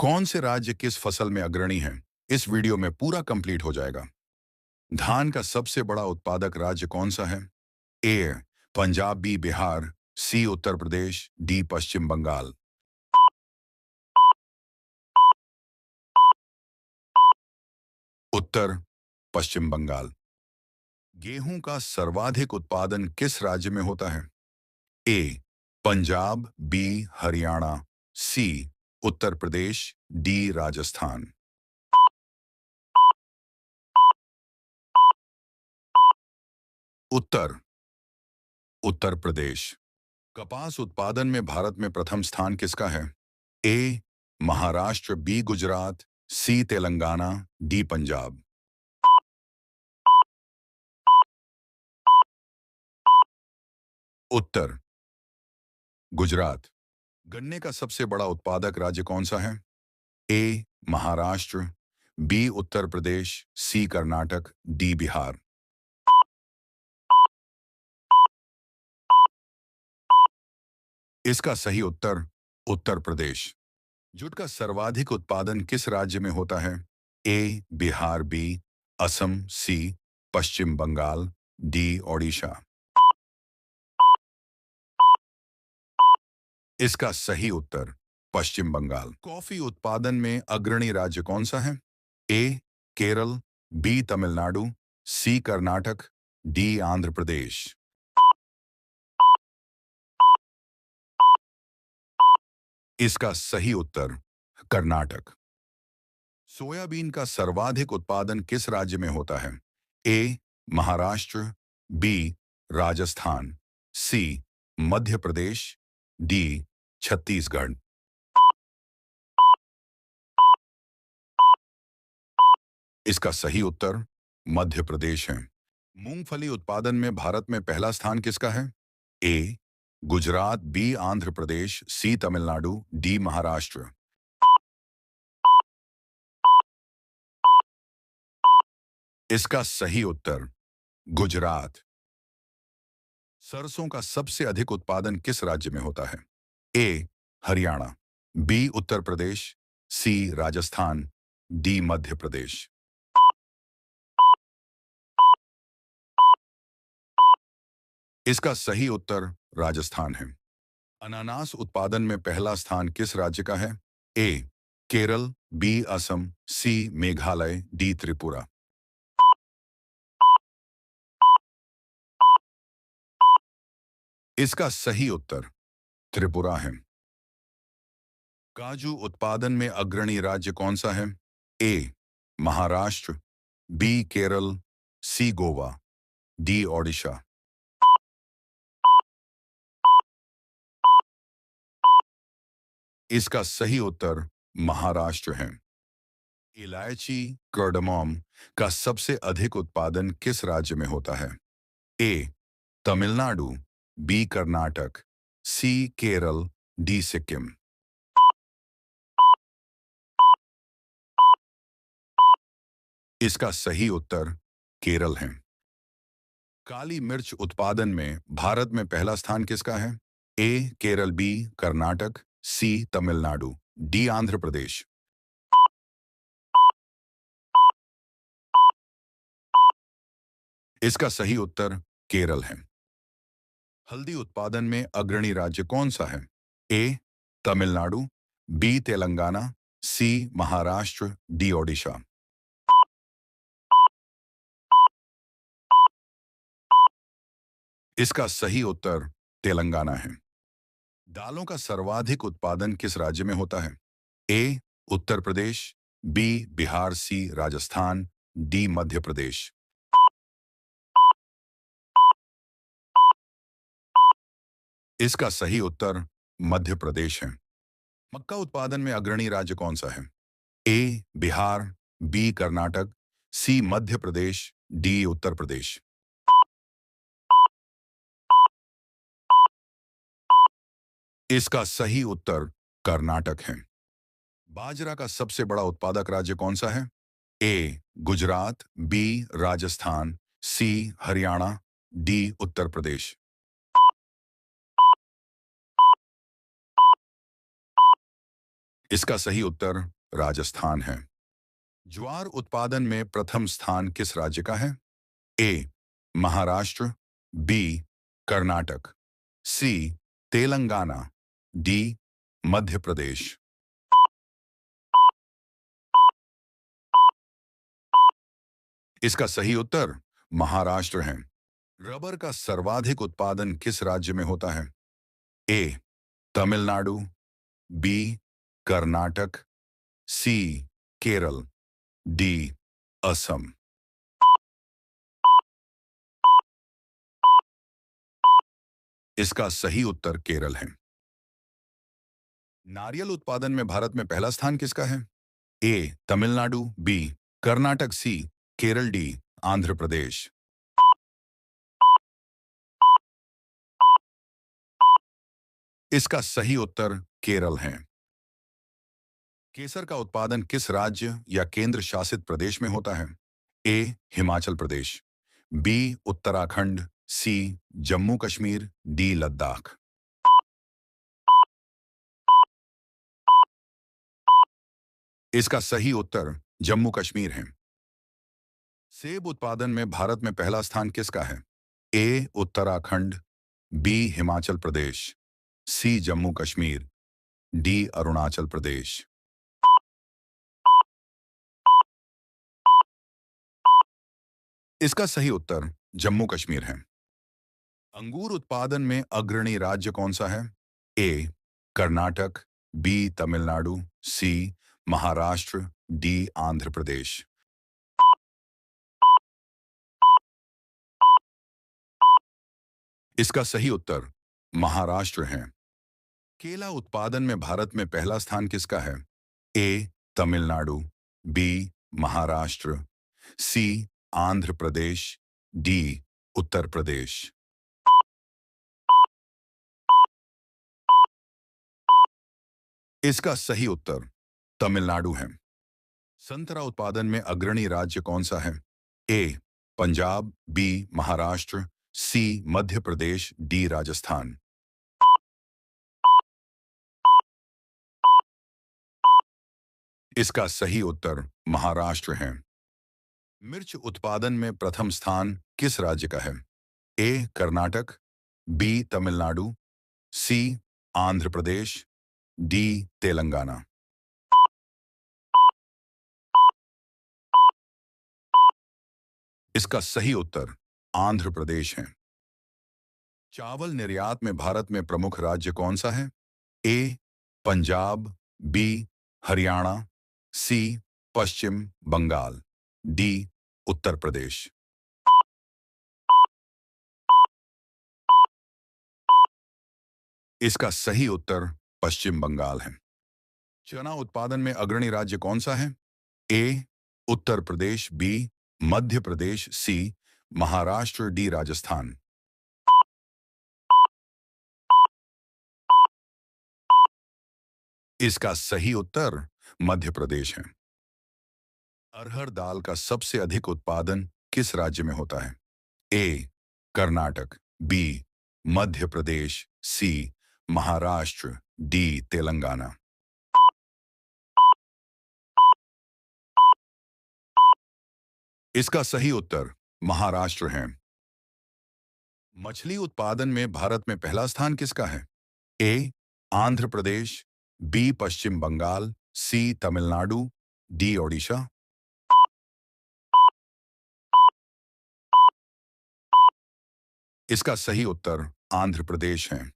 कौन से राज्य किस फसल में अग्रणी हैं? इस वीडियो में पूरा कंप्लीट हो जाएगा। धान का सबसे बड़ा उत्पादक राज्य कौन सा है? ए पंजाब, बी बिहार, सी उत्तर प्रदेश, डी पश्चिम बंगाल। उत्तर पश्चिम बंगाल। गेहूं का सर्वाधिक उत्पादन किस राज्य में होता है? ए पंजाब, बी हरियाणा, सी उत्तर प्रदेश, डी राजस्थान। उत्तर उत्तर प्रदेश। कपास उत्पादन में भारत में प्रथम स्थान किसका है? ए महाराष्ट्र, बी गुजरात, सी तेलंगाना, डी पंजाब। उत्तर गुजरात। गन्ने का सबसे बड़ा उत्पादक राज्य कौन सा है? ए महाराष्ट्र, बी उत्तर प्रदेश, सी कर्नाटक, डी बिहार। इसका सही उत्तर उत्तर प्रदेश। जूट का सर्वाधिक उत्पादन किस राज्य में होता है? ए बिहार, बी असम, सी पश्चिम बंगाल, डी ओडिशा। इसका सही उत्तर पश्चिम बंगाल। कॉफी उत्पादन में अग्रणी राज्य कौन सा है? ए केरल, बी तमिलनाडु, सी कर्नाटक, डी आंध्र प्रदेश। इसका सही उत्तर कर्नाटक। सोयाबीन का सर्वाधिक उत्पादन किस राज्य में होता है? ए महाराष्ट्र, बी राजस्थान, सी मध्य प्रदेश, डी छत्तीसगढ़। इसका सही उत्तर मध्य प्रदेश है। मूंगफली उत्पादन में भारत में पहला स्थान किसका है? ए गुजरात, बी आंध्र प्रदेश, सी तमिलनाडु, डी महाराष्ट्र। इसका सही उत्तर गुजरात। सरसों का सबसे अधिक उत्पादन किस राज्य में होता है? ए हरियाणा, बी उत्तर प्रदेश, सी राजस्थान, डी मध्य प्रदेश। इसका सही उत्तर राजस्थान है। अनानास उत्पादन में पहला स्थान किस राज्य का है? ए केरल, बी असम, सी मेघालय, डी त्रिपुरा। इसका सही उत्तर त्रिपुरा है। काजू उत्पादन में अग्रणी राज्य कौन सा है? ए महाराष्ट्र, बी केरल, सी गोवा, डी ओडिशा। इसका सही उत्तर महाराष्ट्र है। इलायची कार्डामोम का सबसे अधिक उत्पादन किस राज्य में होता है? ए तमिलनाडु, बी कर्नाटक, सी केरल, डी सिक्किम। इसका सही उत्तर केरल है। काली मिर्च उत्पादन में भारत में पहला स्थान किसका है? ए केरल, बी कर्नाटक, सी तमिलनाडु, डी आंध्र प्रदेश। इसका सही उत्तर केरल है। हल्दी उत्पादन में अग्रणी राज्य कौन सा है? ए तमिलनाडु, बी तेलंगाना, सी महाराष्ट्र, डी ओडिशा। इसका सही उत्तर तेलंगाना है। दालों का सर्वाधिक उत्पादन किस राज्य में होता है? ए उत्तर प्रदेश, बी बिहार, सी राजस्थान, डी मध्य प्रदेश। इसका सही उत्तर मध्य प्रदेश है। मक्का उत्पादन में अग्रणी राज्य कौन सा है? ए बिहार, बी कर्नाटक, सी मध्य प्रदेश, डी उत्तर प्रदेश। इसका सही उत्तर कर्नाटक है। बाजरा का सबसे बड़ा उत्पादक राज्य कौन सा है? ए गुजरात, बी राजस्थान, सी हरियाणा, डी उत्तर प्रदेश। इसका सही उत्तर राजस्थान है। ज्वार उत्पादन में प्रथम स्थान किस राज्य का है? ए महाराष्ट्र, बी कर्नाटक, सी तेलंगाना, डी मध्य प्रदेश। इसका सही उत्तर महाराष्ट्र है। रबर का सर्वाधिक उत्पादन किस राज्य में होता है? ए तमिलनाडु, बी कर्नाटक, सी केरल, डी असम। इसका सही उत्तर केरल है। नारियल उत्पादन में भारत में पहला स्थान किसका है? ए तमिलनाडु, बी कर्नाटक, सी केरल, डी आंध्र प्रदेश। इसका सही उत्तर केरल है। केसर का उत्पादन किस राज्य या केंद्र शासित प्रदेश में होता है? ए हिमाचल प्रदेश, बी उत्तराखंड, सी जम्मू कश्मीर, डी लद्दाख। इसका सही उत्तर जम्मू कश्मीर है। सेब उत्पादन में भारत में पहला स्थान किसका है? ए उत्तराखंड, बी हिमाचल प्रदेश, सी जम्मू कश्मीर, डी अरुणाचल प्रदेश। इसका सही उत्तर जम्मू कश्मीर है। अंगूर उत्पादन में अग्रणी राज्य कौन सा है? ए कर्नाटक, बी तमिलनाडु, सी महाराष्ट्र, डी आंध्र प्रदेश। इसका सही उत्तर महाराष्ट्र है। केला उत्पादन में भारत में पहला स्थान किसका है? ए तमिलनाडु, बी महाराष्ट्र, सी आंध्र प्रदेश, डी उत्तर प्रदेश। इसका सही उत्तर तमिलनाडु है। संतरा उत्पादन में अग्रणी राज्य कौन सा है? ए पंजाब, बी महाराष्ट्र, सी मध्य प्रदेश, डी राजस्थान। इसका सही उत्तर महाराष्ट्र है। मिर्च उत्पादन में प्रथम स्थान किस राज्य का है? ए कर्नाटक, बी तमिलनाडु, सी आंध्र प्रदेश, डी तेलंगाना। इसका सही उत्तर आंध्र प्रदेश है। चावल निर्यात में भारत में प्रमुख राज्य कौन सा है? ए पंजाब, बी हरियाणा, सी पश्चिम बंगाल, डी उत्तर प्रदेश। इसका सही उत्तर पश्चिम बंगाल है। चना उत्पादन में अग्रणी राज्य कौन सा है? ए उत्तर प्रदेश, बी मध्य प्रदेश, सी महाराष्ट्र, डी राजस्थान। इसका सही उत्तर मध्य प्रदेश है। अरहर दाल का सबसे अधिक उत्पादन किस राज्य में होता है? ए कर्नाटक, बी मध्य प्रदेश, सी महाराष्ट्र, डी तेलंगाना। इसका सही उत्तर महाराष्ट्र है। मछली उत्पादन में भारत में पहला स्थान किसका है? ए आंध्र प्रदेश, बी पश्चिम बंगाल, सी तमिलनाडु, डी ओडिशा। इसका सही उत्तर आंध्र प्रदेश है।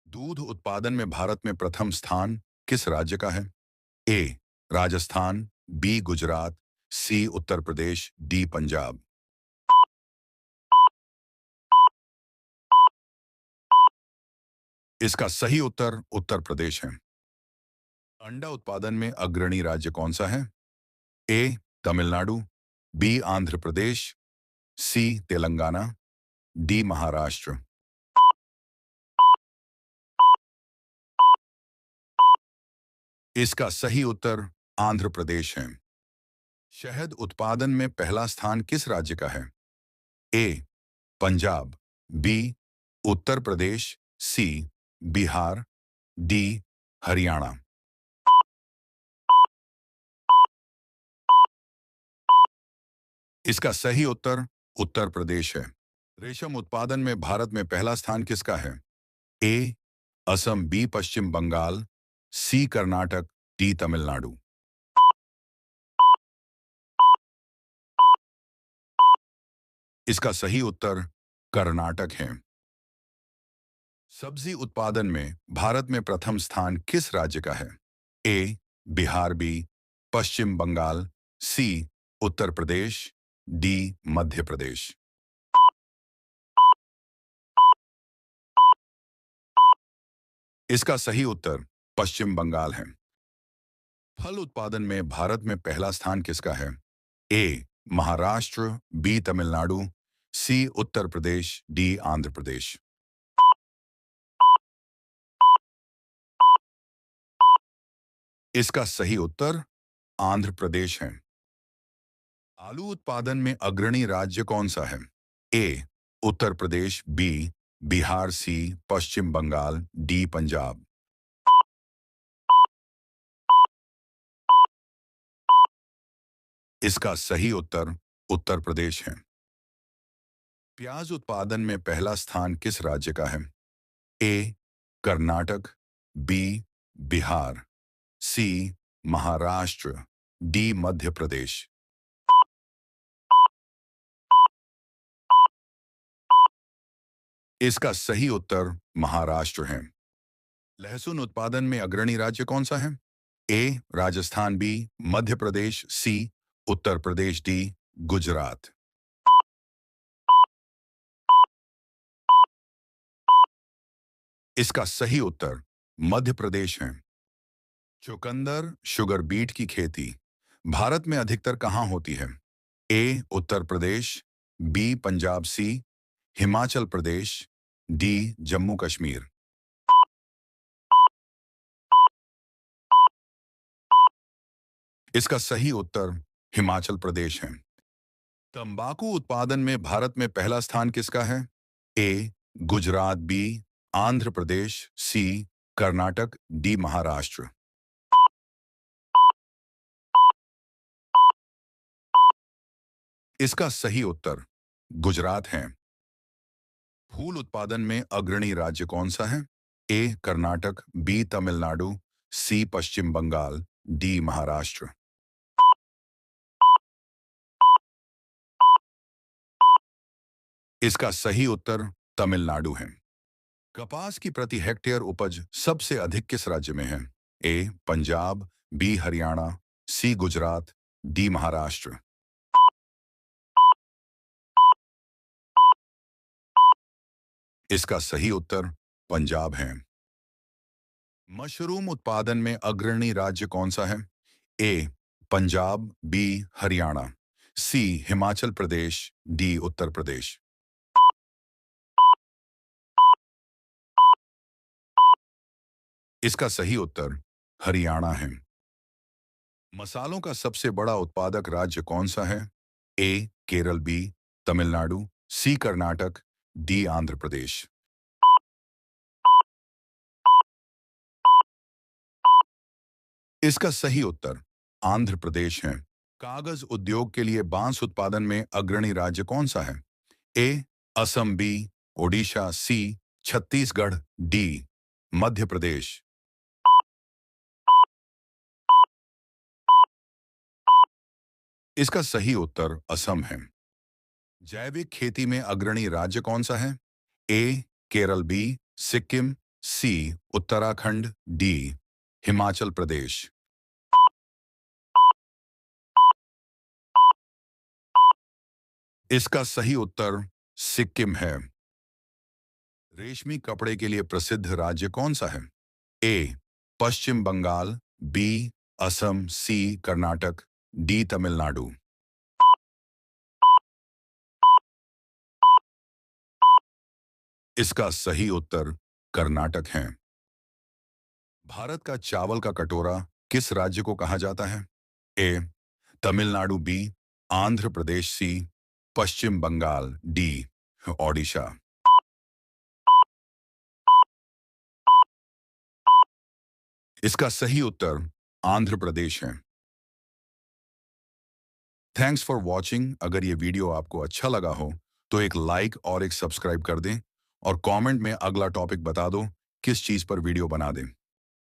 दूध उत्पादन में भारत में प्रथम स्थान किस राज्य का है? ए राजस्थान, बी गुजरात, सी उत्तर प्रदेश, डी पंजाब। इसका सही उत्तर उत्तर प्रदेश है। अंडा उत्पादन में अग्रणी राज्य कौन सा है? ए तमिलनाडु, बी आंध्र प्रदेश, सी तेलंगाना, डी महाराष्ट्र। इसका सही उत्तर आंध्र प्रदेश है। शहद उत्पादन में पहला स्थान किस राज्य का है? ए पंजाब, बी उत्तर प्रदेश, सी बिहार, डी हरियाणा। इसका सही उत्तर उत्तर प्रदेश है। रेशम उत्पादन में भारत में पहला स्थान किसका है? ए असम, बी पश्चिम बंगाल, सी कर्नाटक, डी तमिलनाडु। इसका सही उत्तर कर्नाटक है। सब्जी उत्पादन में भारत में प्रथम स्थान किस राज्य का है? ए बिहार, बी पश्चिम बंगाल, सी उत्तर प्रदेश, डी मध्य प्रदेश। इसका सही उत्तर पश्चिम बंगाल है। फल उत्पादन में भारत में पहला स्थान किसका है? ए महाराष्ट्र, बी तमिलनाडु, सी उत्तर प्रदेश, डी आंध्र प्रदेश। इसका सही उत्तर आंध्र प्रदेश है। आलू उत्पादन में अग्रणी राज्य कौन सा है? ए उत्तर प्रदेश, बी बिहार, सी पश्चिम बंगाल, डी पंजाब। इसका सही उत्तर उत्तर प्रदेश है। प्याज उत्पादन में पहला स्थान किस राज्य का है? ए कर्नाटक, बी बिहार, सी महाराष्ट्र, डी मध्य प्रदेश। इसका सही उत्तर महाराष्ट्र है। लहसुन उत्पादन में अग्रणी राज्य कौन सा है? ए राजस्थान, बी मध्य प्रदेश, सी उत्तर प्रदेश, डी गुजरात। इसका सही उत्तर मध्य प्रदेश है। चुकंदर शुगर बीट की खेती भारत में अधिकतर कहाँ होती है? ए उत्तर प्रदेश, बी पंजाब, सी हिमाचल प्रदेश, डी जम्मू कश्मीर। इसका सही उत्तर हिमाचल प्रदेश है। तंबाकू उत्पादन में भारत में पहला स्थान किसका है? ए गुजरात, बी आंध्र प्रदेश, सी कर्नाटक, डी महाराष्ट्र। इसका सही उत्तर गुजरात है। फूल उत्पादन में अग्रणी राज्य कौन सा है? ए कर्नाटक, बी तमिलनाडु, सी पश्चिम बंगाल, डी महाराष्ट्र। इसका सही उत्तर तमिलनाडु है। कपास की प्रति हेक्टेयर उपज सबसे अधिक किस राज्य में है? ए पंजाब, बी हरियाणा, सी गुजरात, डी महाराष्ट्र। इसका सही उत्तर पंजाब है। मशरूम उत्पादन में अग्रणी राज्य कौन सा है? ए पंजाब, बी हरियाणा, सी हिमाचल प्रदेश, डी उत्तर प्रदेश। इसका सही उत्तर हरियाणा है। मसालों का सबसे बड़ा उत्पादक राज्य कौन सा है? ए केरल, बी तमिलनाडु, सी कर्नाटक, डी आंध्र प्रदेश। इसका सही उत्तर आंध्र प्रदेश है। कागज उद्योग के लिए बांस उत्पादन में अग्रणी राज्य कौन सा है? ए असम, बी ओडिशा, सी छत्तीसगढ़, डी मध्य प्रदेश। इसका सही उत्तर असम है। जैविक खेती में अग्रणी राज्य कौन सा है? ए केरल, बी सिक्किम, सी उत्तराखंड, डी हिमाचल प्रदेश। इसका सही उत्तर सिक्किम है। रेशमी कपड़े के लिए प्रसिद्ध राज्य कौन सा है? ए पश्चिम बंगाल, बी असम, सी कर्नाटक, डी तमिलनाडु। इसका सही उत्तर कर्नाटक है। भारत का चावल का कटोरा किस राज्य को कहा जाता है? ए तमिलनाडु, बी आंध्र प्रदेश, सी पश्चिम बंगाल, डी ओडिशा। इसका सही उत्तर आंध्र प्रदेश है। Thanks for watching. अगर ये वीडियो आपको अच्छा लगा हो तो एक लाइक और एक सब्सक्राइब कर दें और कमेंट में अगला टॉपिक बता दो किस चीज़ पर वीडियो बना दें।